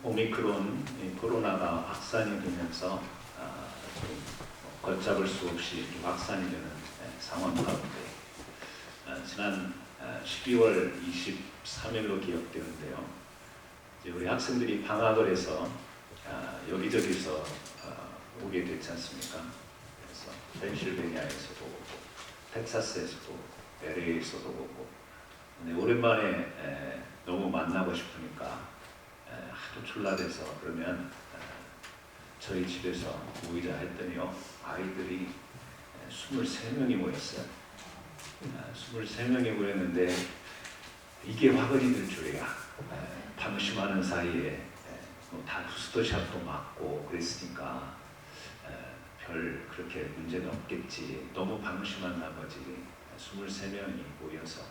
오미크론 코로나가 확산이 되면서 좀 걷잡을 수 없이 확산이 되는 상황 가운데 지난 12월 23일로 기억되는데요. 이제 우리 학생들이 방학을 해서 여기저기서 오게 됐지 않습니까? 그래서 펜실베니아에서도 오고 텍사스에서도 LA에서도 오고, 근데 오랜만에 너무 만나고 싶으니까 하도 출라돼서 그러면 저희 집에서 모이자 했더니요, 아이들이 23명이 모였어요. 23명이 모였는데 이게 화근이 될 줄이야. 방심하는 사이에 다 부스터샷도 맞고 그랬으니까 별 그렇게 문제는 없겠지. 너무 방심한 나머지 23명이 모여서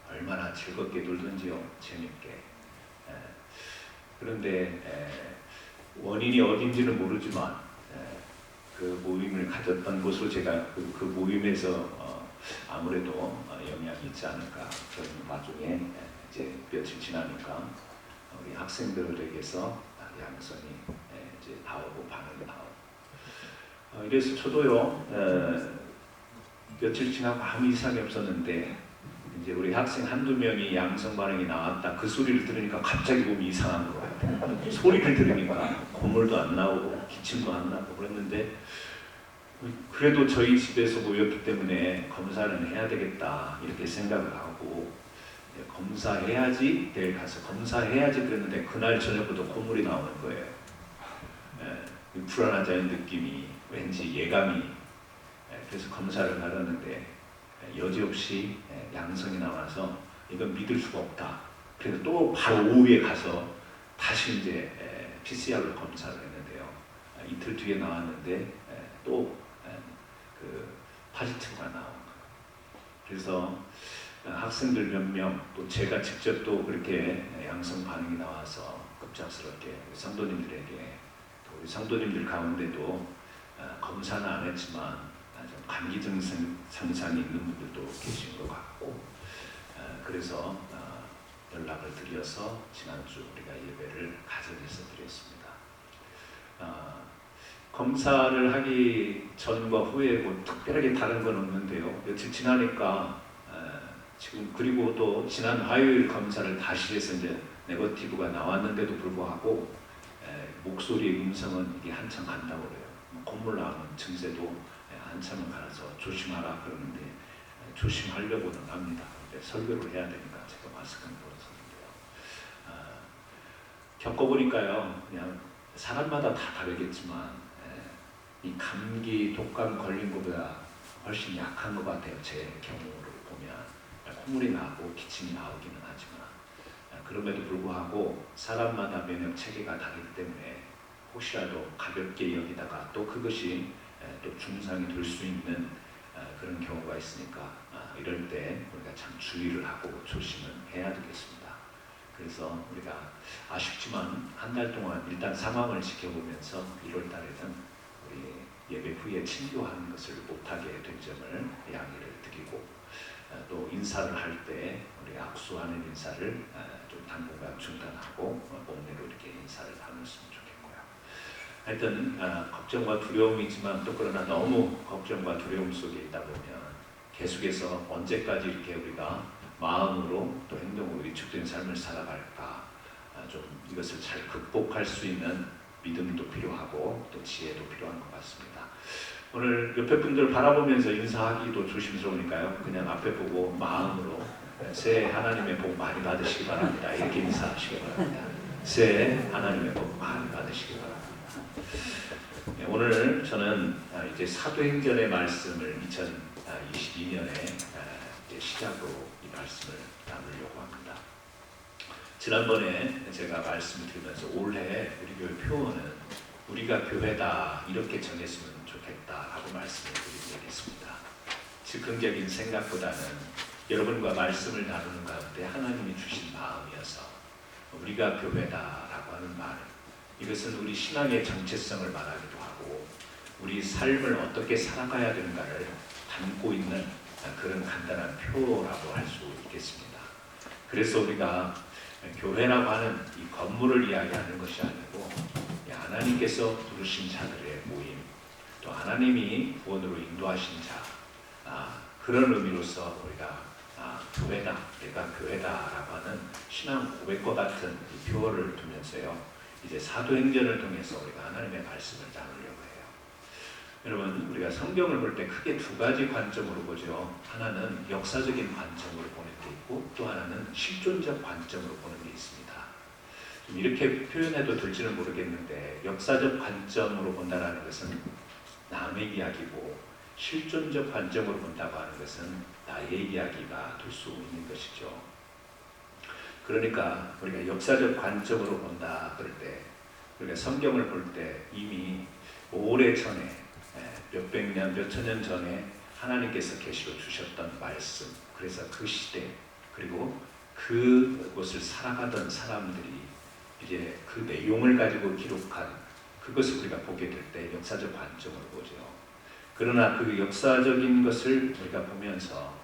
얼마나 즐겁게 놀던지요, 재밌게. 그런데 원인이 어딘지는 모르지만 그 모임을 가졌던 곳으로 제가 그 모임에서 아무래도 영향이 있지 않을까. 그런 와중에 이제 며칠 지나니까 우리 학생들에게서 양성이 이제 나오고 반응이 나오고, 이래서 저도요 며칠 지나고 아무 이상이 없었는데 이제 우리 학생 한두 명이 양성 반응이 나왔다, 그 소리를 들으니까 갑자기 몸이 이상한 거 같아요. 소리를 들으니까 콧물도 안 나오고 기침도 안 나고 그랬는데, 그래도 저희 집에서 모였기 때문에 검사는 해야 되겠다 이렇게 생각을 하고 검사해야지 내일 가서 검사해야지 그랬는데 그날 저녁부터 콧물이 나오는 거예요. 불안하다는 느낌이, 왠지 예감이. 그래서 검사를 받았는데 여지없이 양성이 나와서 이건 믿을 수가 없다. 그래서 또 바로 오후에 가서 다시 이제 PCR로 검사를 했는데요. 이틀 뒤에 나왔는데 또 그 파지티브가 나온 거예요. 그래서 학생들 몇 명, 또 제가 직접 또 그렇게 양성 반응이 나와서 급작스럽게 성도님들에게, 또 우리 성도님들 가운데도 검사는 안 했지만 좀 감기 증상이 있는 분들도 계신 것 같고, 그래서 연락을 드려서 지난주 우리가 예배를 가정에서 드렸습니다. 검사를 하기 전과 후에 뭐 특별하게 다른 건 없는데요. 며칠 지나니까 지금, 그리고 또 지난 화요일 검사를 다시 해서 이제 네거티브가 나왔는데도 불구하고 목소리의 음성은 이게 한참 간다고 그래요. 콧물 나오는 증세도 한참은 가서 조심하라 그러는데 조심하려고는 합니다. 근데 설교를 해야 되니까 제가 마스크는 벗었는데요. 겪어보니까요, 그냥 사람마다 다 다르겠지만 이 감기, 독감 걸린 것보다 훨씬 약한 것 같아요. 제 경우를 보면 콧물이 나고 기침이 나오기는 하지만, 그럼에도 불구하고 사람마다 면역 체계가 다르기 때문에 혹시라도 가볍게 여기다가 또 그것이 또 중상이 될 수 있는 그런 경우가 있으니까 이럴 때 우리가 참 주의를 하고 조심을 해야 되겠습니다. 그래서 우리가 아쉽지만 한 달 동안 일단 상황을 지켜보면서 1월 달에는 우리 예배 후에 친교하는 것을 못하게 된 점을 양해를 드리고, 또 인사를 할 때 우리 악수하는 인사를 좀 당분간 중단하고 옥내로 이렇게 인사를 나눴으면 좋겠고요. 하여튼 걱정과 두려움이지만 또 그러나 너무 걱정과 두려움 속에 있다 보면 계속해서 언제까지 이렇게 우리가 마음으로 또 행동으로 위축된 삶을 살아갈까, 좀 이것을 잘 극복할 수 있는 믿음도 필요하고 또 지혜도 필요한 것 같습니다. 오늘 옆에 분들 바라보면서 인사하기도 조심스러우니까요, 그냥 앞에 보고 마음으로 새해 하나님의 복 많이 받으시기 바랍니다 이렇게 인사하시기 바랍니다. 새해 하나님의 복 많이 받으시기 바랍니다. 오늘 저는 이제 사도행전의 말씀을 2022년에 시작으로 이 말씀을 나누려고 합니다. 지난번에 제가 말씀을 드리면서 올해 우리 교회 표어는 우리가 교회다 이렇게 정했으면 좋겠다라고 말씀을 드리겠습니다. 즉흥적인 생각보다는 여러분과 말씀을 나누는 가운데 하나님이 주신 마음이어서 우리가 교회다라고 하는 말은, 이것은 우리 신앙의 정체성을 말하기도 하고 우리 삶을 어떻게 살아가야 되는가를 담고 있는 그런 간단한 표라고 할 수 있겠습니다. 그래서 우리가 교회라고 하는 이 건물을 이야기하는 것이 아니고 하나님께서 부르신 자들의 모임, 또 하나님이 구원으로 인도하신 자, 그런 의미로서 우리가 교회다, 내가 교회다라고 하는 신앙 고백과 같은 이 표어를 두면서요, 이제 사도행전을 통해서 우리가 하나님의 말씀을 나누려고 해요. 여러분, 우리가 성경을 볼 때 크게 두 가지 관점으로 보죠. 하나는 역사적인 관점으로 보는 게 있고, 또 하나는 실존적 관점으로 보는 게 있습니다. 좀 이렇게 표현해도 될지는 모르겠는데, 역사적 관점으로 본다는 것은 남의 이야기고, 실존적 관점으로 본다고 하는 것은 나의 이야기가 될 수 있는 것이죠. 그러니까 우리가 역사적 관점으로 본다 그럴 때, 우리가 성경을 볼 때 이미 오래전에, 몇백 년, 몇천 년 전에 하나님께서 계시로 주셨던 말씀, 그래서 그 시대, 그리고 그곳을 살아가던 사람들이 이제 그 내용을 가지고 기록한 그것을 우리가 보게 될 때 역사적 관점으로 보죠. 그러나 그 역사적인 것을 우리가 보면서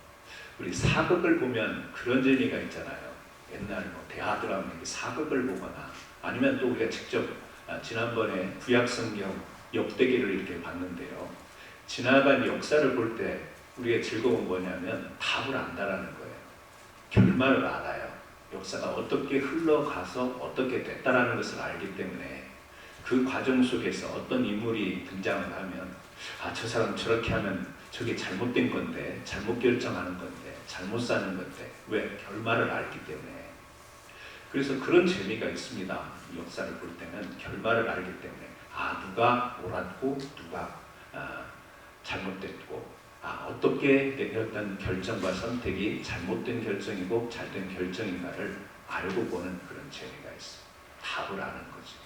우리 사극을 보면 그런 재미가 있잖아요. 옛날 대하 드라마 사극을 보거나 아니면 또 우리가 직접 지난번에 구약성경 역대기를 이렇게 봤는데요. 지나간 역사를 볼 때 우리의 즐거움은 뭐냐면 답을 안다라는 거예요. 결말을 알아요. 역사가 어떻게 흘러가서 어떻게 됐다라는 것을 알기 때문에 그 과정 속에서 어떤 인물이 등장을 하면 저 사람 저렇게 하면 저게 잘못된 건데, 잘못 결정하는 건데, 잘못 사는 건데, 왜? 결말을 알기 때문에. 그래서 그런 재미가 있습니다. 역사를 볼 때는 결말을 알기 때문에 누가 옳았고 누가 잘못됐고 어떻게 어떤 결정과 선택이 잘못된 결정이고 잘된 결정인가를 알고 보는 그런 재미가 있어요. 답을 아는 거죠.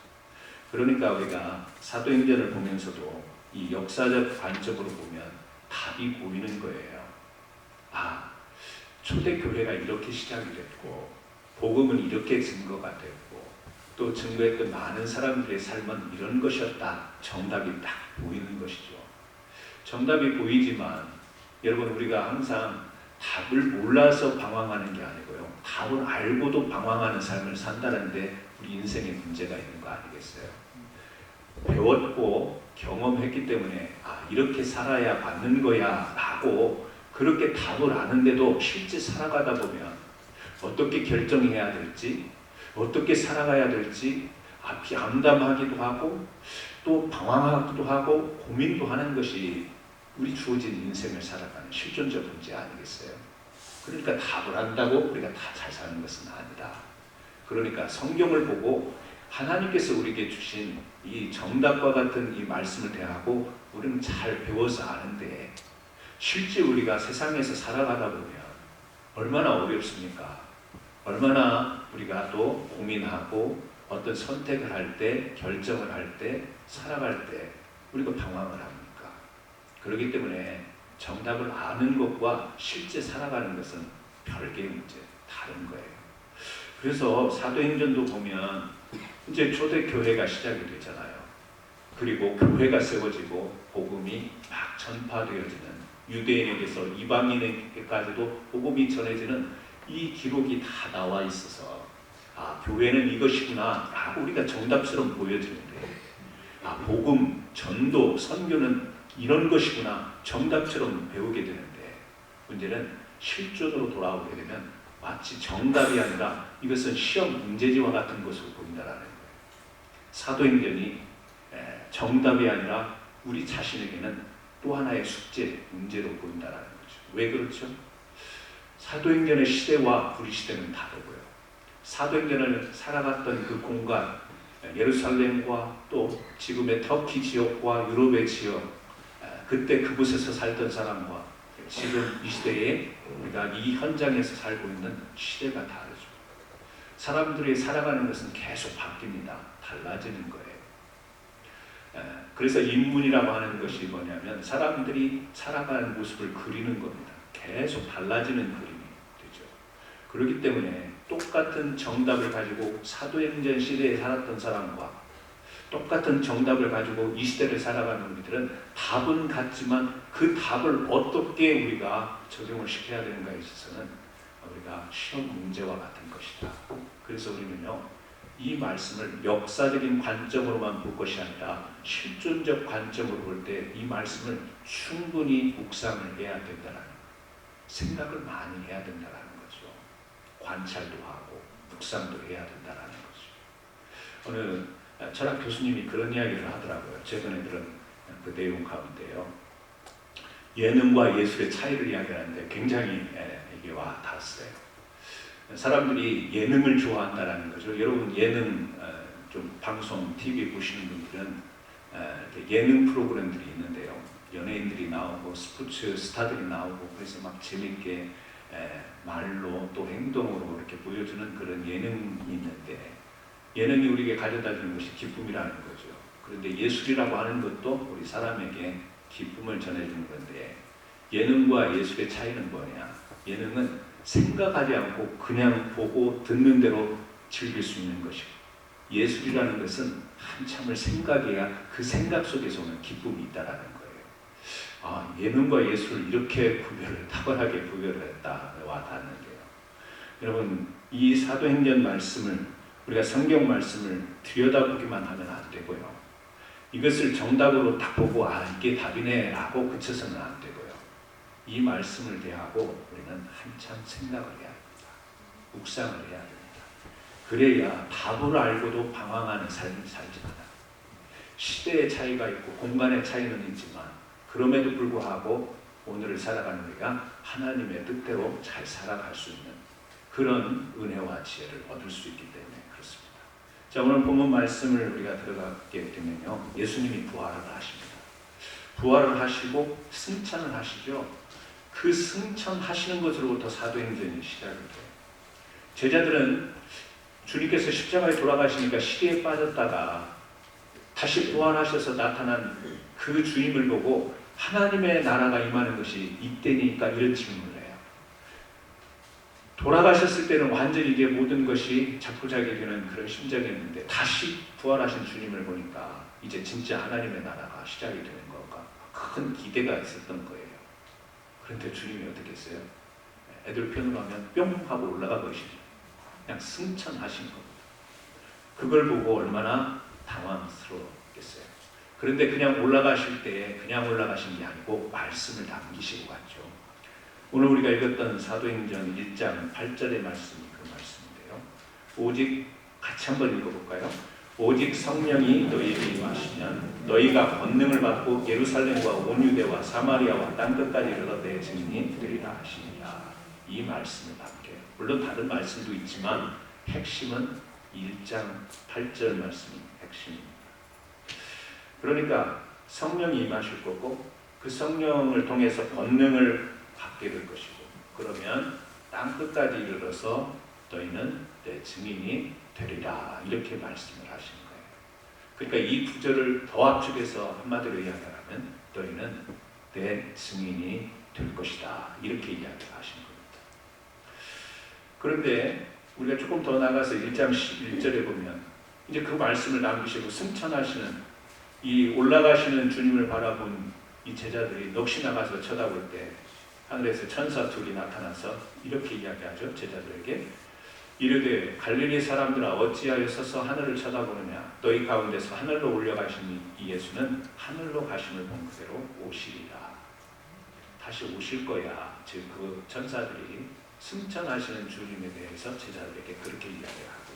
그러니까 우리가 사도행전을 보면서도 이 역사적 관점으로 보면 답이 보이는 거예요. 초대교회가 이렇게 시작이 됐고 복음은 이렇게 증거가 됐고 또 증거했던 많은 사람들의 삶은 이런 것이었다. 정답이 딱 보이는 것이죠. 정답이 보이지만 여러분, 우리가 항상 답을 몰라서 방황하는 게 아니고요. 답을 알고도 방황하는 삶을 산다는데 우리 인생에 문제가 있는 거 아니겠어요? 배웠고 경험했기 때문에 이렇게 살아야 맞는 거야 라고 그렇게 답을 아는데도 실제 살아가다 보면 어떻게 결정해야 될지, 어떻게 살아가야 될지 암담하기도 하고 또 방황하기도 하고 고민도 하는 것이 우리 주어진 인생을 살아가는 실존적 문제 아니겠어요? 그러니까 답을 안다고 우리가 다 잘 사는 것은 아니다. 그러니까 성경을 보고 하나님께서 우리에게 주신 이 정답과 같은 이 말씀을 대하고 우리는 잘 배워서 아는데 실제 우리가 세상에서 살아가다 보면 얼마나 어렵습니까? 얼마나 우리가 또 고민하고 어떤 선택을 할 때, 결정을 할 때, 살아갈 때 우리가 방황을 합니까? 그렇기 때문에 정답을 아는 것과 실제 살아가는 것은 별개의 문제, 다른 거예요. 그래서 사도행전도 보면 이제 초대교회가 시작이 되잖아요. 그리고 교회가 세워지고 복음이 막 전파되어지는, 유대인에게서 이방인에게까지도 복음이 전해지는 이 기록이 다 나와 있어서 교회는 이것이구나 라고 우리가 정답처럼 보여지는데 복음, 전도, 선교는 이런 것이구나 정답처럼 배우게 되는데 문제는 실존으로 돌아오게 되면 마치 정답이 아니라 이것은 시험 문제지와 같은 것으로 보인다라는 거예요. 사도행전이 정답이 아니라 우리 자신에게는 또 하나의 숙제, 문제로 보인다라는 거죠. 왜 그렇죠? 사도행전의 시대와 우리 시대는 다르고요. 사도행전을 살아갔던 그 공간, 예루살렘과 또 지금의 터키 지역과 유럽의 지역, 그때 그곳에서 살던 사람과 지금 이 시대에 우리가 이 현장에서 살고 있는 시대가 다르죠. 사람들이 살아가는 것은 계속 바뀝니다. 달라지는 거예요. 그래서 인문이라고 하는 것이 뭐냐면 사람들이 살아가는 모습을 그리는 겁니다. 계속 달라지는 그림이 되죠. 그렇기 때문에 똑같은 정답을 가지고 사도행전 시대에 살았던 사람과 똑같은 정답을 가지고 이 시대를 살아가는 우리들은 답은 같지만 그 답을 어떻게 우리가 적용을 시켜야 되는가에 있어서는 우리가 시험 문제와 같은 것이다. 그래서 우리는요, 이 말씀을 역사적인 관점으로만 볼 것이 아니라 실존적 관점으로 볼 때 이 말씀을 충분히 묵상을 해야 된다는 거예요. 생각을 많이 해야 된다는 거죠. 관찰도 하고 묵상도 해야 된다는 거죠. 어느 철학 교수님이 그런 이야기를 하더라고요. 최근에 들은 그 내용 가운데요. 예능과 예술의 차이를 이야기하는데 굉장히 이게 와 닿았어요. 사람들이 예능을 좋아한다는 거죠. 여러분 예능 좀 방송 TV 보시는 분들은 예능 프로그램들이 있는데요. 연예인들이 나오고 스포츠 스타들이 나오고 그래서 막 재밌게 말로 또 행동으로 이렇게 보여주는 그런 예능이 있는데, 예능이 우리에게 가져다 주는 것이 기쁨이라는 거죠. 그런데 예술이라고 하는 것도 우리 사람에게 기쁨을 전해주는 건데, 예능과 예술의 차이는 뭐냐? 예능은 생각하지 않고 그냥 보고 듣는 대로 즐길 수 있는 것이고, 예술이라는 것은 한참을 생각해야 그 생각 속에서 오는 기쁨이 있다라는 거예요. 아, 예능과 예술을 이렇게 탁월하게 구별을 했다. 와 닿는데요. 여러분, 이 사도행전 말씀을, 우리가 성경 말씀을 들여다보기만 하면 안 되고요. 이것을 정답으로 딱 보고 이게 답이네 라고 그쳐서는 안 되고요. 이 말씀을 대하고 우리는 한참 생각을 해야 됩니다. 묵상을 해야 됩니다. 그래야 답을 알고도 방황하는 삶을 살지 않아요. 시대의 차이가 있고 공간의 차이는 있지만 그럼에도 불구하고 오늘을 살아가는 우리가 하나님의 뜻대로 잘 살아갈 수 있는 그런 은혜와 지혜를 얻을 수 있기 때문에 그렇습니다. 자, 오늘 본문 말씀을 우리가 들어가게 되면요, 예수님이 부활을 하십니다. 부활을 하시고 승천을 하시죠. 그 승천하시는 것으로부터 사도행전이 시작이 돼요. 제자들은 주님께서 십자가에 돌아가시니까 시리에 빠졌다가 다시 부활하셔서 나타난 그 주님을 보고 하나님의 나라가 임하는 것이 이때니까 이런 질문을 해요. 돌아가셨을 때는 완전히 이제 모든 것이 자포자기되는 그런 심정이었는데 다시 부활하신 주님을 보니까 이제 진짜 하나님의 나라가 시작이 되는 것과 큰 기대가 있었던 거예요. 그런데 주님이 어떻게 했어요? 애들 편으로 하면 뿅 하고 올라가 버리시죠. 그냥 승천하신 겁니다. 그걸 보고 얼마나 당황스러웠겠어요. 그런데 그냥 올라가실 때 그냥 올라가신 게 아니고 말씀을 남기시고 갔죠. 오늘 우리가 읽었던 사도행전 1장 8절의 말씀이 그 말씀인데요. 오직 같이 한번 읽어볼까요? 오직 성령이 너희에게 임하시면 너희가 권능을 받고 예루살렘과 온 유대와 사마리아와 땅끝까지 이르러 내 증인이 되리라 하시니라. 이 말씀을 남겨요. 물론 다른 말씀도 있지만 핵심은 1장 8절 말씀이 핵심입니다. 그러니까 성령이 임하실 거고 그 성령을 통해서 권능을 받게 될 것이고, 그러면 땅끝까지 이르러서 너희는 내 증인이 되리라, 이렇게 말씀을 하시는 거예요. 그러니까 이 구절을 더 압축해서 한마디로 이야기하면 너희는 내 증인이 될 것이다, 이렇게 이야기를 하신 겁니다. 그런데 우리가 조금 더 나가서 1장 11절에 보면 이제 그 말씀을 남기시고 승천하시는 이 올라가시는 주님을 바라본 이 제자들이 넋이 나가서 쳐다볼 때 하늘에서 천사 둘이 나타나서 이렇게 이야기하죠. 제자들에게 이르되 갈릴리 사람들아 어찌하여 서서 하늘을 쳐다보느냐, 너희 가운데서 하늘로 올려가신 이 예수는 하늘로 가심을 본 그대로 오시리라. 다시 오실 거야. 즉 그 천사들이 승천하시는 주님에 대해서 제자들에게 그렇게 이야기를 하고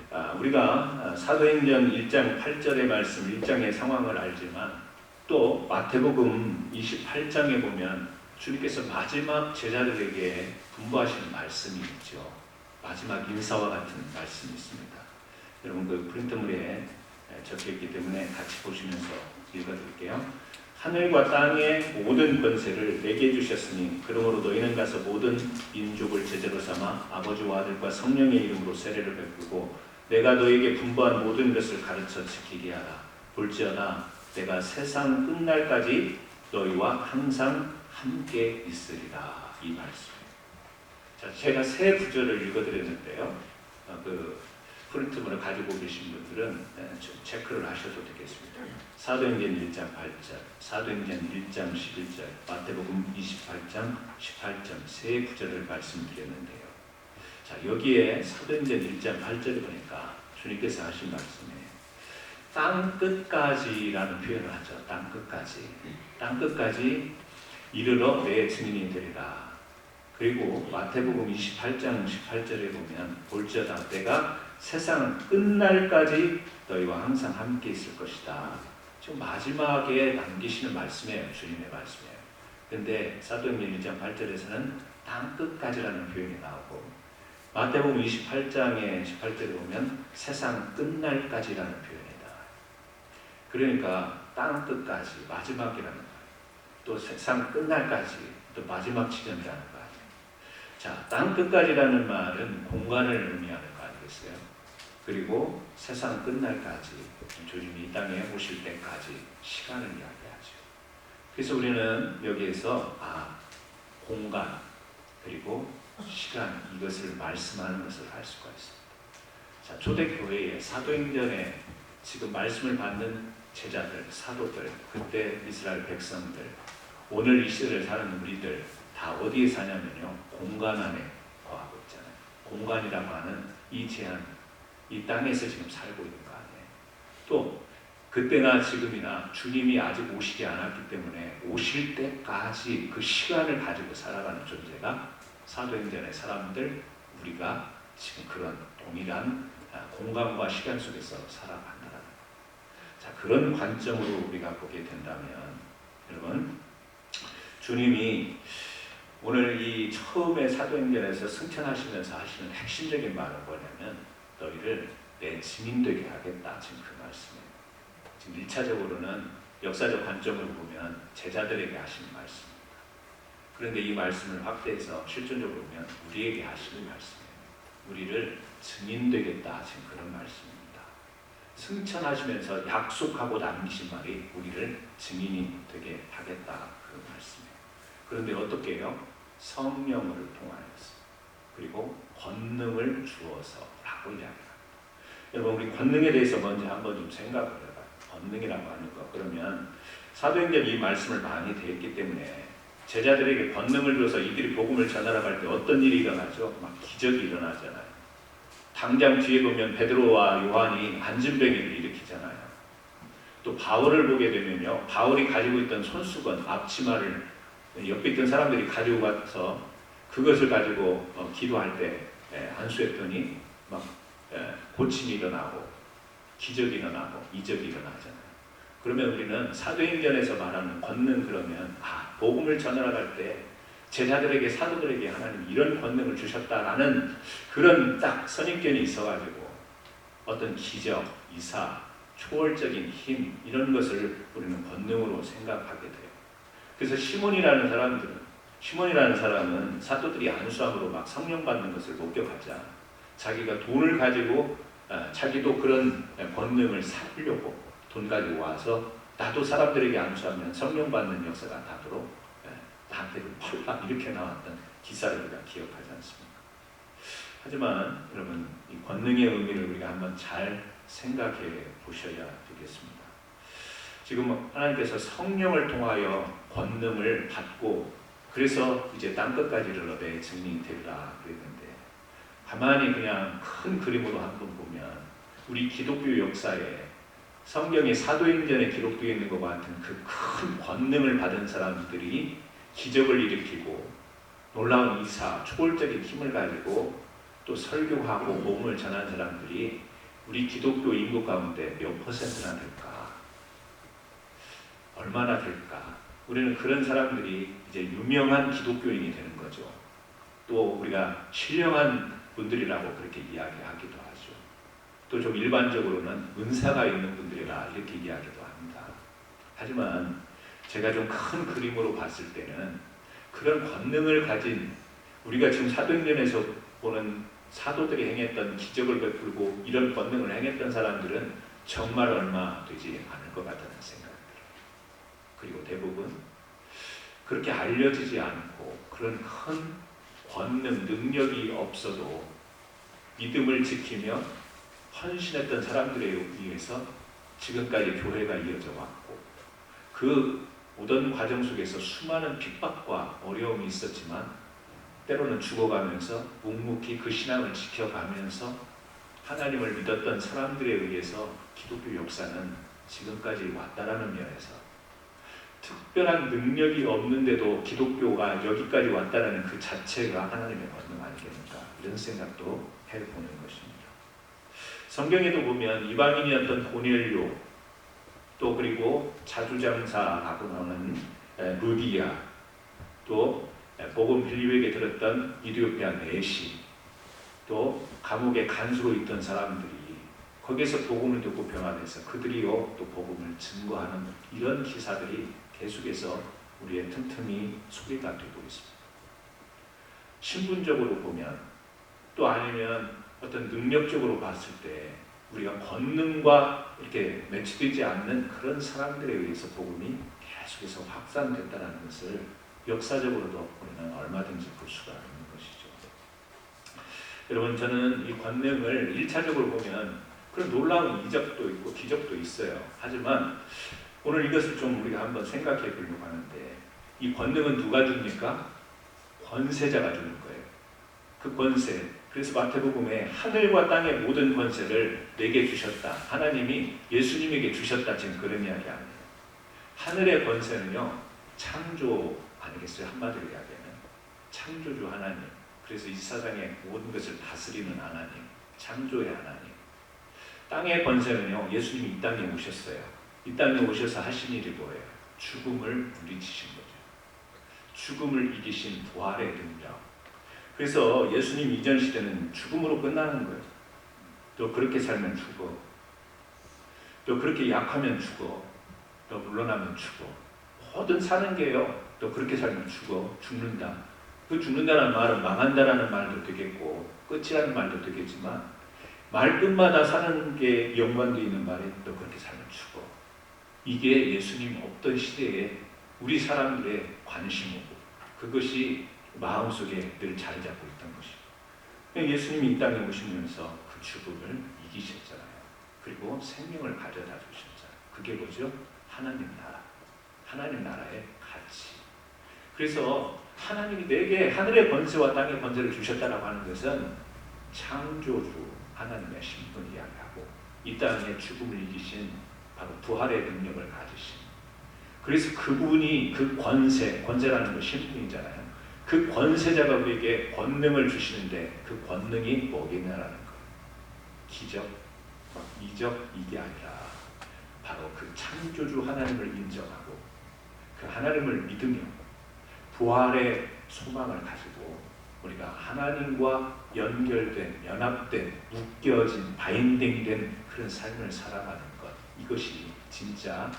있습니다. 우리가 사도행전 1장 8절의 말씀, 1장의 상황을 알지만 또 마태복음 28장에 보면 주님께서 마지막 제자들에게 분부하시는 말씀이 있죠. 마지막 인사와 같은 말씀이 있습니다. 여러분 그 프린트물에 적혀있기 때문에 같이 보시면서 읽어드릴게요. 하늘과 땅의 모든 권세를 내게 주셨으니 그러므로 너희는 가서 모든 민족을 제자로 삼아 아버지와 아들과 성령의 이름으로 세례를 베푸고 내가 너희에게 분부한 모든 것을 가르쳐 지키게 하라. 볼지어다 내가 세상 끝날까지 너희와 항상 함께 있으리라. 이 말씀. 자, 제가 세 구절을 읽어드렸는데요. 그 프린트물을 가지고 계신 분들은 좀 체크를 하셔도 되겠습니다. 사도행전 1장 8절, 사도행전 1장 11절, 마태복음 28장 18절 세 구절을 말씀드렸는데요. 자, 여기에 사도행전 1장 8절에 보니까 주님께서 하신 말씀에 땅 끝까지라는 표현을 하죠. 땅 끝까지. 땅 끝까지 이르러 내 증인이 되리라. 그리고 마태복음 28장 18절에 보면 볼지어다 내가 세상 끝날까지 너희와 항상 함께 있을 것이다. 지금 마지막에 남기시는 말씀이에요. 주님의 말씀이에요. 근데 사도행전 1장 8절에서는 땅 끝까지라는 표현이 나오고 마태복음 28장의 18절에 보면 세상 끝날까지라는 표현이다. 그러니까 땅 끝까지 마지막이라는 거예요. 또 세상 끝날까지 또 마지막 지점이라는 거 아니에요. 자, 땅 끝까지라는 말은 공간을 의미하는 거 아니겠어요? 그리고 세상 끝날까지 주님이 이 땅에 오실 때까지 시간을 이야기하죠. 그래서 우리는 여기에서 공간 그리고 시간 이것을 말씀하는 것을 알 수가 있습니다. 자, 초대교회의 사도행전에 지금 말씀을 받는 제자들, 사도들, 그때 이스라엘 백성들, 오늘 이 시대를 사는 우리들 다 어디에 사냐면요, 공간 안에 거하고 있잖아요. 공간이라고 하는 이 제한, 이 땅에서 지금 살고 있는 거 아니에요. 또 그때나 지금이나 주님이 아직 오시지 않았기 때문에 오실 때까지 그 시간을 가지고 살아가는 존재가 사도행전의 사람들, 우리가 지금 그런 동일한 공간과 시간 속에서 살아간다는 것. 자, 그런 관점으로 우리가 보게 된다면 여러분, 주님이 오늘 이 처음에 사도행전에서 승천하시면서 하시는 핵심적인 말은 뭐냐면 너희를 내 증인 되게 하겠다. 지금 그 말씀이에요. 지금 1차적으로는 역사적 관점으로 보면 제자들에게 하시는 말씀입니다. 그런데 이 말씀을 확대해서 실존적으로 보면 우리에게 하시는 말씀이에요. 우리를 증인 되겠다. 지금 그런 말씀입니다. 승천하시면서 약속하고 남기신 말이 우리를 증인이 되게 하겠다. 그 말씀이에요. 그런데 어떻게 해요? 성령을 통하여서 그리고 권능을 주어서 라고 이야기합니다. 여러분, 우리 권능에 대해서 먼저 한번 좀 생각을 해봐요. 권능이라고 하는 거. 그러면 사도행전 이 말씀을 많이 드렸기 때문에 제자들에게 권능을 줘서 이들이 복음을 전하러 갈 때 어떤 일이 일어나죠? 막 기적이 일어나잖아요. 당장 뒤에 보면 베드로와 요한이 안진뱅이를 일으키잖아요. 또 바울을 보게 되면요, 바울이 가지고 있던 손수건, 앞치마를 옆에 있던 사람들이 가지고 가서 그것을 가지고 기도할 때 안수했더니 막 고침이 일어나고 기적이 일어나고 이적이 일어나잖아요. 그러면 우리는 사도행전에서 말하는 권능, 그러면 복음을 전하러 갈 때 제자들에게, 사도들에게 하나님 이런 권능을 주셨다라는 그런 딱 선입견이 있어가지고 어떤 기적, 이사, 초월적인 힘 이런 것을 우리는 권능으로 생각하게 돼요. 그래서 시몬이라는 사람은 사도들이 안수함으로 막 성령 받는 것을 목격하자 자기가 돈을 가지고 자기도 그런 권능을 사려고 돈 가지고 와서 나도 사람들에게 안수하면 성령 받는 역사가 나도록 나한테 펄락 이렇게 나왔던 기사를 우리가 기억하지 않습니까? 하지만 여러분, 이 권능의 의미를 우리가 한번 잘 생각해 보셔야 되겠습니다. 지금 하나님께서 성령을 통하여 권능을 받고 그래서 이제 땅끝까지 이르러 내 증인이 되리라 그랬는데, 가만히 그냥 큰 그림으로 한번 보면 우리 기독교 역사에 성경의 사도행전에 기록되어 있는 것 같은 그 큰 권능을 받은 사람들이 기적을 일으키고 놀라운 이사, 초월적인 힘을 가지고 또 설교하고 복음을 전한 사람들이 우리 기독교 인구 가운데 몇 퍼센트나 될까? 얼마나 될까? 우리는 그런 사람들이 이제 유명한 기독교인이 되는 거죠. 또 우리가 신령한 분들이라고 그렇게 이야기하기도 하죠. 또 좀 일반적으로는 은사가 있는 분들이라 이렇게 이야기도 합니다. 하지만 제가 좀 큰 그림으로 봤을 때는 그런 권능을 가진, 우리가 지금 사도행전에서 보는 사도들이 행했던 기적을 베풀고 이런 권능을 행했던 사람들은 정말 얼마 되지 않을 것 같다는 생각이 들어요. 그리고 대부분 그렇게 알려지지 않고 그런 큰 권능, 능력이 없어도 믿음을 지키며 헌신했던 사람들에 의해서 지금까지 교회가 이어져 왔고, 그 오던 과정 속에서 수많은 핍박과 어려움이 있었지만 때로는 죽어가면서 묵묵히 그 신앙을 지켜가면서 하나님을 믿었던 사람들에 의해서 기독교 역사는 지금까지 왔다라는 면에서 특별한 능력이 없는데도 기독교가 여기까지 왔다는 그 자체가 하나님의 권능 아니겠는가, 이런 생각도 해보는 것입니다. 성경에도 보면 이방인이었던 고넬료, 또 그리고 자주장사하고 나오는 루디아, 또 복음 빌립에게 들었던 이디오피아 내시, 또 감옥에 간수로 있던 사람들이 거기에서 복음을 듣고 변화돼서 그들이요 또 복음을 증거하는 이런 기사들이 계속해서 우리의 틈틈이 소개가 되고 있습니다. 신분적으로 보면, 또 아니면 어떤 능력적으로 봤을 때 우리가 권능과 이렇게 매치되지 않는 그런 사람들에 의해서 복음이 계속해서 확산됐다는 것을 역사적으로도 우리는 얼마든지 볼 수가 있는 것이죠. 여러분, 저는 이 권능을 1차적으로 보면 그런 놀라운 이적도 있고 기적도 있어요. 하지만 오늘 이것을 좀 우리가 한번 생각해 보려고 하는데, 이 권능은 누가 줍니까? 권세자가 주는 거예요. 그 권세. 그래서 마태복음에 하늘과 땅의 모든 권세를 내게 주셨다, 하나님이 예수님에게 주셨다, 지금 그런 이야기 아니에요. 하늘의 권세는요, 창조 아니겠어요? 한마디로 이야기하면 창조주 하나님, 그래서 이 세상의 모든 것을 다스리는 하나님, 창조의 하나님. 땅의 권세는요, 예수님이 이 땅에 오셨어요. 이 땅에 오셔서 하신 일이 뭐예요? 죽음을 물리치신 거죠. 죽음을 이기신 부활의 능력. 그래서 예수님 이전 시대는 죽음으로 끝나는 거예요. 또 그렇게 살면 죽어, 또 그렇게 약하면 죽어, 또 물러나면 죽어. 모든 사는 게요, 또 그렇게 살면 죽는다. 그 죽는다는 말은 망한다라는 말도 되겠고 끝이라는 말도 되겠지만, 말끝마다 사는 게 연관되어 있는 말이 또 그렇게 살면 죽어. 이게 예수님 없던 시대에 우리 사람들의 관심이고, 그것이 마음속에 늘 자리 잡고 있던 것이고, 예수님이 이 땅에 오시면서 그 죽음을 이기셨잖아요. 그리고 생명을 가져다 주셨잖아요. 그게 뭐죠? 하나님 나라, 하나님 나라의 가치. 그래서 하나님이 내게 하늘의 권세와 땅의 권세를 주셨다라고 하는 것은 창조주 하나님의 신분을 이야기하고, 이 땅에 죽음을 이기신 바로 부활의 능력을 가지신, 그래서 그분이 그 권세라는 건 신분이잖아요. 그 권세자가 우리에게 권능을 주시는데, 그 권능이 뭐겠냐라는 거예요. 기적, 이적, 이게 아니라 바로 그 창조주 하나님을 인정하고 그 하나님을 믿으며 부활의 소망을 가지고 우리가 하나님과 연결된, 연합된, 묶여진, 바인딩된 그런 삶을 살아가는 것, 이것이 진짜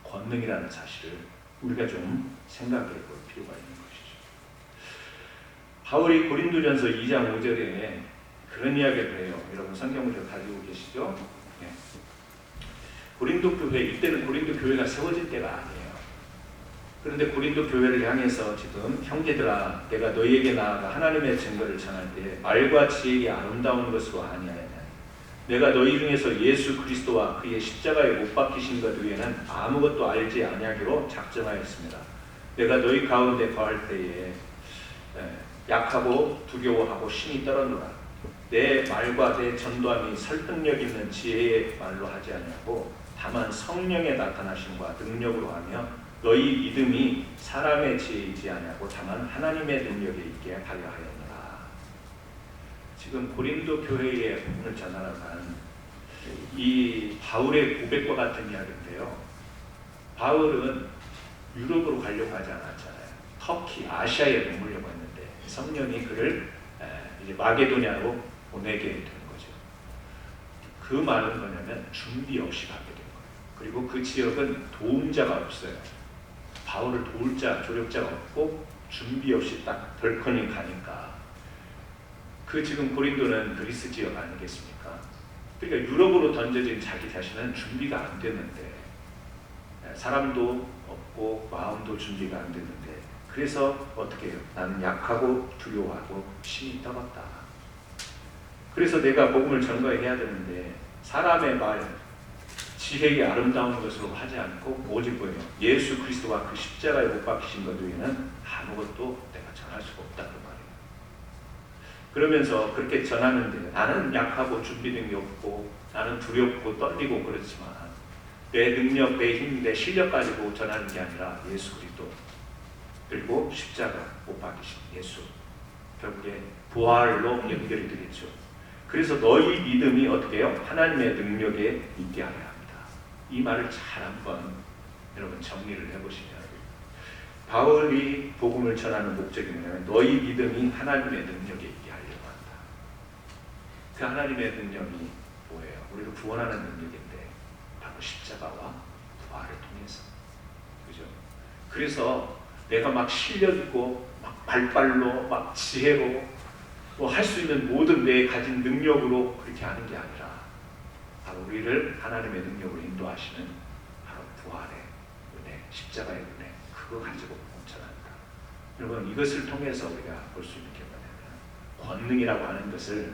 권능이라는 사실을 우리가 좀 생각해 볼 필요가 있는 것이죠. 바울이 고린도전서 2장 5절에 그런 이야기를 해요. 여러분 성경을 가지고 계시죠? 네. 고린도 교회, 이때는 고린도 교회가 세워질 때가 아니에요. 그런데 고린도 교회를 향해서 지금, 형제들아, 내가 너희에게 나아가 하나님의 증거를 전할 때 말과 지혜의 아름다운 것으로 아니하였냐. 내가 너희 중에서 예수 그리스도와 그의 십자가에 못 박히신 것 외에는 아무것도 알지 아니하기로 작정하였습니다. 내가 너희 가운데 거할 때에 약하고 두려워하고 심히 떨었노라. 내 말과 내 전도함이 설득력 있는 지혜의 말로 하지 아니하고 다만 성령의 나타나심과 능력으로 하며 너희 믿음이 사람의 지혜이지 아니하고 다만 하나님의 능력에 있게 하려 하였노라. 지금 고린도 교회에 복음을 전하는 이 바울의 고백과 같은 이야기인데요. 바울은 유럽으로 가려고 하지 않았잖아요. 터키, 아시아에 머물려고 했는데 성령이 그를 이제 마게도냐로 보내게 된 거죠. 그 말은 뭐냐면 준비 없이 가게 된 거예요. 그리고 그 지역은 도움자가 없어요. 바울을 도울 자, 조력자가 없고 준비 없이 딱 덜커니 가니까, 그 지금 고린도는 그리스 지역 아니겠습니까? 그러니까 유럽으로 던져진 자기 자신은 준비가 안 됐는데, 사람도 없고 마음도 준비가 안 됐는데, 그래서 어떻게 해요? 나는 약하고 두려워하고 심히 떨었다. 그래서 내가 복음을 전거해야 되는데 사람의 말, 지혜의 아름다운 것으로 하지 않고 오직 뭐예요? 예수 그리스도와 그 십자가에 못 박히신 것 외에는 아무것도 내가 전할 수가 없다는 말이에요. 그러면서 그렇게 전하는데 나는 약하고 준비 능력이 없고 나는 두렵고 떨리고 그렇지만 내 능력, 내 힘, 내 실력 가지고 전하는 게 아니라 예수 그리스도 그리고 십자가 못 박히신 예수, 결국에 부활로 연결이 되겠죠. 그래서 너희 믿음이 어떻게 해요? 하나님의 능력에 있게 하려 합니다. 이 말을 잘 한번 여러분 정리를 해보시면 바울이 복음을 전하는 목적이 뭐냐면 너희 믿음이 하나님의 능력에 있게 하려고 한다. 그 하나님의 능력이 뭐예요? 우리를 구원하는 능력인데 바로 십자가와 부활을 통해서, 그죠? 그래서 내가 막 실력 있고 막 발발로 막 지혜로 뭐 할 수 있는 모든 내 가진 능력으로 그렇게 하는 게 아니라 바로 우리를 하나님의 능력으로 인도하시는 바로 부활의 은혜, 십자가의 은혜, 그거 가지고 전한다. 여러분 이것을 통해서 우리가 볼 수 있는 게 뭐냐면 권능이라고 하는 것을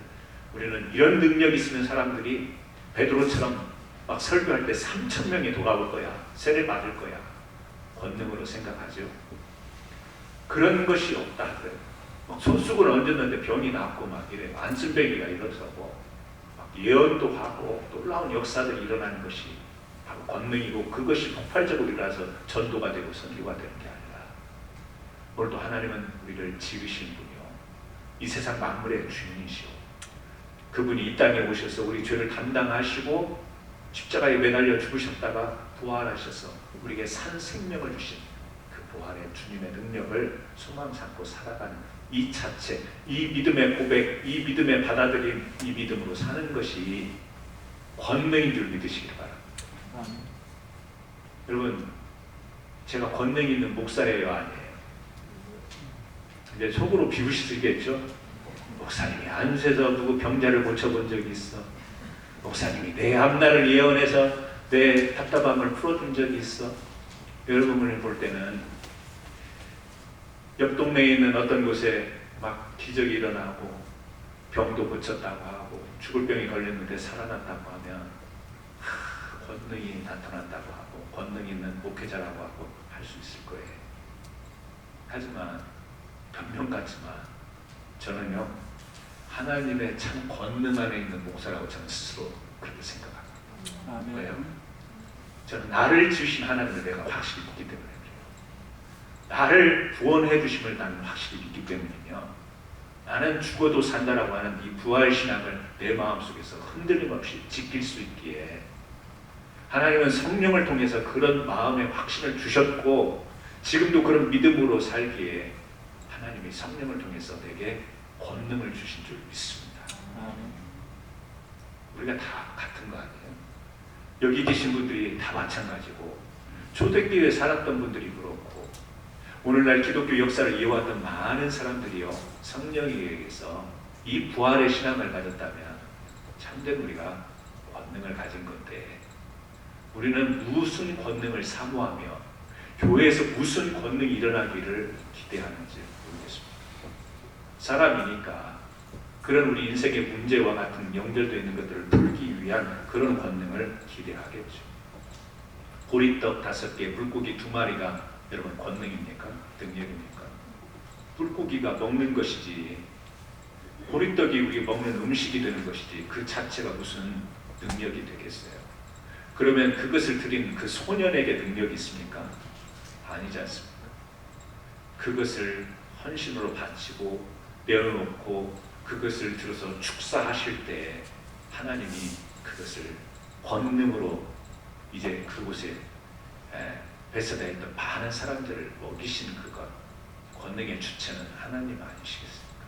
우리는 이런 능력이 있으면 사람들이 베드로처럼 막 설교할 때 3,000명이 돌아올 거야, 세례 받을 거야, 권능으로 생각하죠. 그런 것이 없다 그래요. 막 손수건을 얹었는데 병이 낫고 막 이래, 안순뱅이가 일어서고 막 예언도 하고 놀라운 역사들이 일어나는 것이 바로 권능이고 그것이 폭발적으로 일어나서 전도가 되고 선교가 되는 게 아니라 오늘도 하나님은 우리를 지으신 분이요 이 세상 만물의 주인이시오. 그분이 이 땅에 오셔서 우리 죄를 담당하시고 십자가에 매달려 죽으셨다가 부활하셔서 우리에게 산 생명을 주신 그 부활의 주님의 능력을 소망 삼고 살아가는 이 자체, 이 믿음의 고백, 이 믿음의 받아들임, 이 믿음으로 사는 것이 권능인 줄 믿으시기 바랍니다. 여러분, 제가 권능 있는 목사예요, 아니에요? 근데 속으로 비우시겠죠? 목사님이 안수해서 누구 병자를 고쳐본 적이 있어. 목사님이 내 앞날을 예언해서 내 답답함을 풀어준 적이 있어. 여러분을 볼 때는 옆 동네에 있는 어떤 곳에 막 기적이 일어나고 병도 고쳤다고 하고 죽을 병이 걸렸는데 살아났다고 하면 권능이 나타났다고 하고 권능 있는 목회자라고 하고 할 수 있을 거예요. 하지만 변명 같지만 저는요 하나님의 참 권능 안에 있는 목사라고 저는 스스로 그렇게 생각합니다. 왜요? 저는 나를 지으신 하나님을 내가 확실히 믿기 때문에 나를 구원해 주심을 나는 확실히 믿기 때문이며 나는 죽어도 산다라고 하는 이 부활신앙을 내 마음속에서 흔들림 없이 지킬 수 있기에 하나님은 성령을 통해서 그런 마음의 확신을 주셨고 지금도 그런 믿음으로 살기에 하나님이 성령을 통해서 내게 권능을 주신 줄 믿습니다. 우리가 다 같은 거 아니에요? 여기 계신 분들이 다 마찬가지고 초대교회에 살았던 분들이 그렇고 오늘날 기독교 역사를 이어왔던 많은 사람들이요 성령에 의해서 이 부활의 신앙을 가졌다면 참된 우리가 권능을 가진 건데 우리는 무슨 권능을 사모하며 교회에서 무슨 권능이 일어나기를 기대하는지 모르겠습니다. 사람이니까 그런 우리 인생의 문제와 같은 연결되어 있는 것들을 풀기 위한 그런 권능을 기대하겠죠. 보리떡 5개, 물고기 2마리가 여러분 권능입니까? 능력입니까? 물고기가 먹는 것이지 보리떡이 우리 먹는 음식이 되는 것이지 그 자체가 무슨 능력이 되겠어요? 그러면 그것을 드린 그 소년에게 능력이 있습니까? 아니지 않습니까? 그것을 헌신으로 바치고 내어놓고 그것을 들어서 축사하실 때 하나님이 그것을 권능으로 이제 그곳에 베세다에 있던 많은 사람들을 먹이신 그것, 권능의 주체는 하나님 아니시겠습니까?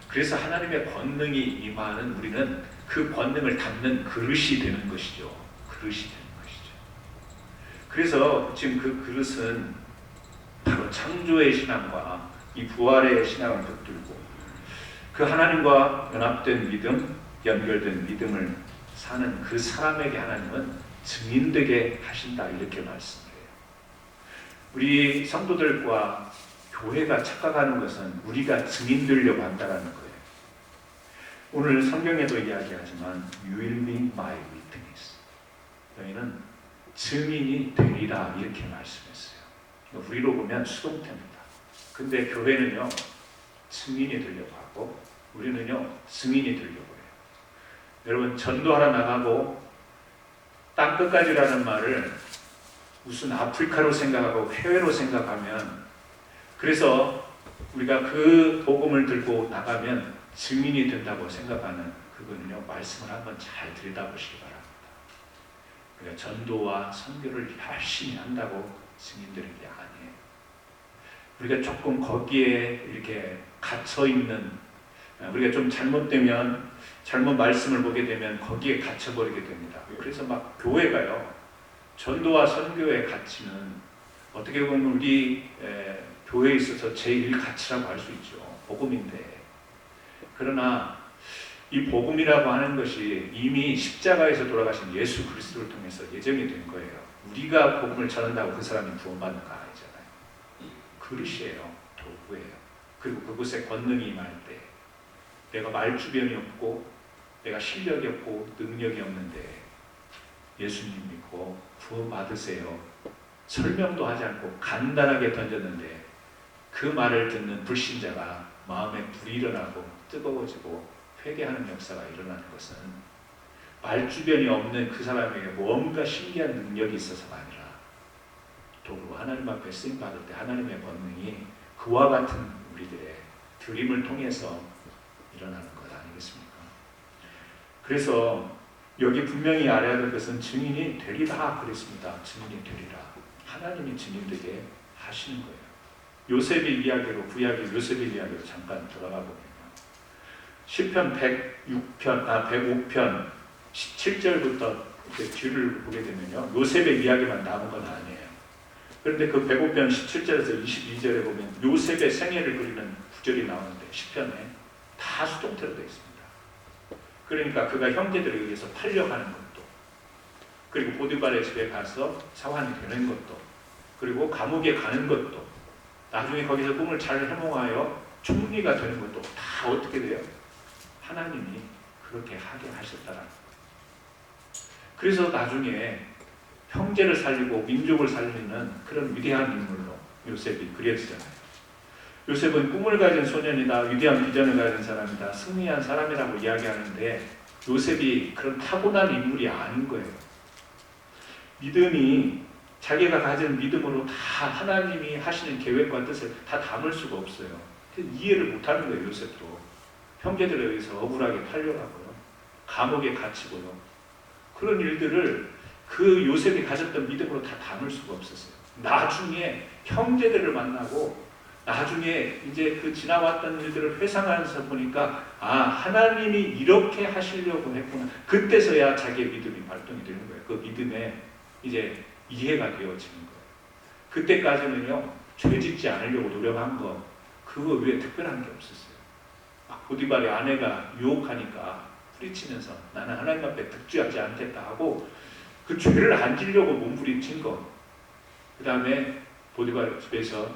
그래서 하나님의 권능이 임하는 우리는 그 권능을 담는 그릇이 되는 것이죠. 그릇이 되는 것이죠. 그래서 지금 그 그릇은 바로 창조의 신앙과 이 부활의 신앙을 붙들고 그 하나님과 연합된 믿음, 연결된 믿음을 사는 그 사람에게 하나님은 증인되게 하신다 이렇게 말씀해요. 우리 성도들과 교회가 착각하는 것은 우리가 증인되려고 한다는 거예요. 오늘 성경에도 이야기하지만 You will be my witness. 너희는 증인이 되리라 이렇게 말씀했어요. 우리로 보면 수동태입니다. 근데 교회는요 증인이 되려고 하고 우리는요 증인이 되려고 해요. 여러분 전도하러 나가고 땅 끝까지라는 말을 무슨 아프리카로 생각하고 해외로 생각하면 그래서 우리가 그 복음을 들고 나가면 증인이 된다고 생각하는 그거는요 말씀을 한번 잘 들여다보시기 바랍니다. 우리가 전도와 선교를 열심히 한다고 증인되는 게 아니에요. 우리가 조금 거기에 이렇게 갇혀 있는 우리가 좀 잘못 말씀을 보게 되면 거기에 갇혀버리게 됩니다. 그래서 막 교회가요 전도와 선교의 가치는 어떻게 보면 우리 교회에 있어서 제1 가치라고 할 수 있죠. 복음인데 그러나 이 복음이라고 하는 것이 이미 십자가에서 돌아가신 예수 그리스도를 통해서 예정이 된 거예요. 우리가 복음을 전한다고 그 사람이 구원받는 거 아니잖아요. 그릇이에요. 도구예요. 그리고 그곳에 권능이 임할 때 내가 말주변이 없고 내가 실력이 없고 능력이 없는데 예수님 믿고 구원받으세요. 설명도 하지 않고 간단하게 던졌는데 그 말을 듣는 불신자가 마음에 불이 일어나고 뜨거워지고 회개하는 역사가 일어나는 것은 말주변이 없는 그 사람에게 뭔가 신기한 능력이 있어서가 아니라 도구 하나님 앞에 쓰임받을 때 하나님의 권능이 그와 같은 우리들의 드림을 통해서 일어나는 것 아니겠습니까? 그래서 여기 분명히 알아야 될 것은 증인이 되리라 그랬습니다. 증인이 되리라. 하나님이 증인되게 하시는 거예요. 요셉의 이야기로 구약의 요셉의 이야기로 잠깐 돌아가 보면요. 시편 105편 17절부터 뒤를 보게 되면요. 요셉의 이야기만 나온 건 아니에요. 그런데 그 105편 17절에서 22절에 보면 요셉의 생애를 그리는 구절이 나오는데 시편에 다 수동태로 되어 있습니다. 그러니까 그가 형제들에 의해서 팔려가는 것도 그리고 보디발의 집에 가서 사환이 되는 것도 그리고 감옥에 가는 것도 나중에 거기서 꿈을 잘 해몽하여 총리가 되는 것도 다 어떻게 돼요? 하나님이 그렇게 하게 하셨다라는 거예요. 그래서 나중에 형제를 살리고 민족을 살리는 그런 위대한 인물로 요셉이 그려지잖아요. 요셉은 꿈을 가진 소년이다. 위대한 비전을 가진 사람이다. 승리한 사람이라고 이야기하는데 요셉이 그런 타고난 인물이 아닌 거예요. 믿음이 자기가 가진 믿음으로 다 하나님이 하시는 계획과 뜻을 다 담을 수가 없어요. 이해를 못하는 거예요. 요셉도. 형제들에 의해서 억울하게 팔려가고요. 감옥에 갇히고요. 그런 일들을 그 요셉이 가졌던 믿음으로 다 담을 수가 없었어요. 나중에 형제들을 만나고 나중에 이제 그 지나왔던 일들을 회상하면서 보니까 하나님이 이렇게 하시려고 했구나. 그때서야 자기의 믿음이 발동이 되는 거예요. 그 믿음에 이제 이해가 되어지는 거예요. 그때까지는요 죄 짓지 않으려고 노력한 거 그거 외에 특별한 게 없었어요. 보디발의 아내가 유혹하니까 뿌리치면서 나는 하나님 앞에 득죄하지 않겠다 하고 그 죄를 안 지려고 몸부림친 거. 그 다음에 보디발 집에서